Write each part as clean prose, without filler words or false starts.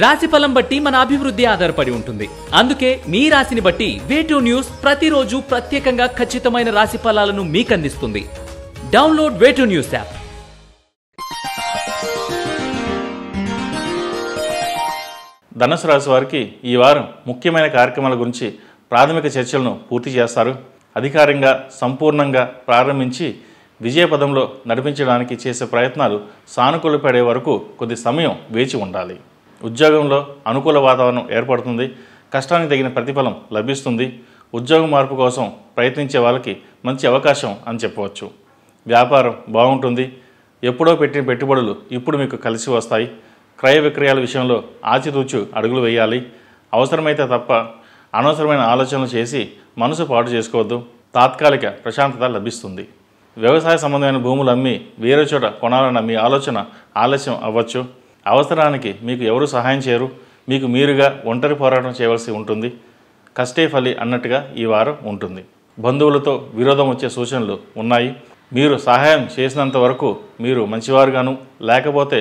రాశిఫలం బట్టి మన అభివృద్ధి ఆధారపడి ఉంటుంది. అందుకే మీ రాశిని బట్టి వే2 న్యూస్ ప్రతిరోజు ప్రత్యేకంగా ఖచ్చితమైన రాశి ఫలాలను మీకు అందిస్తుంది. Download way two news app. ధనుసు రాశి వారికి ఈ వారం ముఖ్యమైన కార్యక్రమాల గురించి ప్రాథమిక చర్చలను పూర్తి చేస్తారు. అధికారికంగా సంపూర్ణంగా ప్రారంభించి విజయపదంలో నడిపించడానికి చేసే ప్రయత్నాలు సానుకూలపడే వరకు కొద్ది సమయం వేచి ఉండాలి. ఉద్యోగంలో అనుకూల వాతావరణం ఏర్పడుతుంది. కష్టానికి తగిన ప్రతిఫలం లభిస్తుంది. ఉద్యోగ మార్పు కోసం ప్రయత్నించే వాళ్ళకి మంచి అవకాశం అని చెప్పవచ్చు. వ్యాపారం బాగుంటుంది. ఎప్పుడో పెట్టిన పెట్టుబడులు ఇప్పుడు మీకు కలిసి వస్తాయి. క్రయ విక్రయాల విషయంలో ఆచితూచు అడుగులు వేయాలి. అవసరమైతే తప్ప అనవసరమైన ఆలోచనలు చేసి మనసు పాటు చేసుకోవద్దు. తాత్కాలిక ప్రశాంతత లభిస్తుంది. వ్యవసాయ సంబంధమైన భూములు అమ్మి వేరే చోట కొనాలన్న మీ ఆలోచన ఆలస్యం అవ్వచ్చు. అవసరానికి మీకు ఎవరు సహాయం చేయరు. మీకు మీరుగా ఒంటరి పోరాటం చేయవలసి ఉంటుంది. కష్టే ఫలి అన్నట్టుగా ఈ వారం ఉంటుంది. బంధువులతో విరోధం వచ్చే సూచనలు ఉన్నాయి. మీరు సహాయం చేసినంత వరకు మీరు మంచివారుగాను, లేకపోతే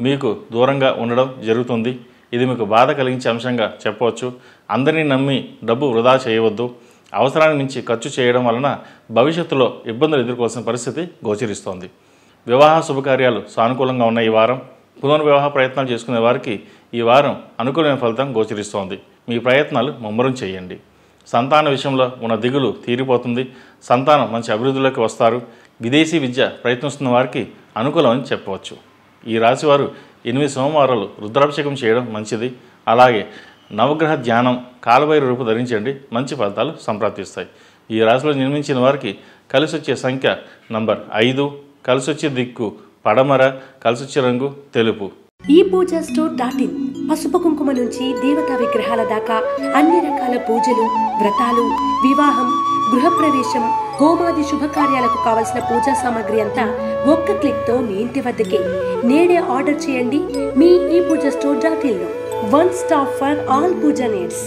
మీకు దూరంగా ఉండడం జరుగుతుంది. ఇది మీకు బాధ కలిగించే అంశంగా చెప్పవచ్చు. అందరినీ నమ్మి డబ్బు వృధా చేయవద్దు. అవసరానికి మించి ఖర్చు చేయడం వలన భవిష్యత్తులో ఇబ్బందులు ఎదుర్కోవాల్సిన పరిస్థితి గోచరిస్తోంది. వివాహ శుభకార్యాలు సానుకూలంగా ఉన్న ఈ వారం. పునర్వివాహ ప్రయత్నాలు చేసుకునే వారికి ఈ వారం అనుకూలమైన ఫలితం గోచరిస్తోంది. మీ ప్రయత్నాలు ముమ్మరం చేయండి. సంతాన విషయంలో ఉన్న దిగులు తీరిపోతుంది. సంతానం మంచి అభివృద్ధిలోకి వస్తారు. విదేశీ విద్య ప్రయత్నిస్తున్న వారికి అనుకూలమని చెప్పవచ్చు. ఈ రాశివారు 8 సోమవారాలు రుద్రాభిషేకం చేయడం మంచిది. అలాగే నవగ్రహ ధ్యానం, కాలభైరవ రూపు ధరించండి. మంచి ఫలితాలు సంప్రాప్తిస్తాయి. ఈ రాశిలో జన్మించిన వారికి కలిసి వచ్చే సంఖ్య నంబర్ 5, కలిసి వచ్చే దిక్కు పడమర, కలిసొచ్చే రంగు తెలుపు. ఈ పూజా స్టోర్.in పసుపు కుంకుమ నుంచి దేవతా విగ్రహాల దాకా అన్ని రకాల పూజలు, వ్రతాలు, వివాహం, గృహప్రవేశం, హోమాది శుభకార్యాలకు కావలసిన పూజా సామాగ్రి అంతా ఒక్క క్లిక్ తో మీ ఇంటి వద్దకే. నేడే ఆర్డర్ చేయండి మీ ఈ పూజా స్టోర్.in లో. One stop for all puja needs.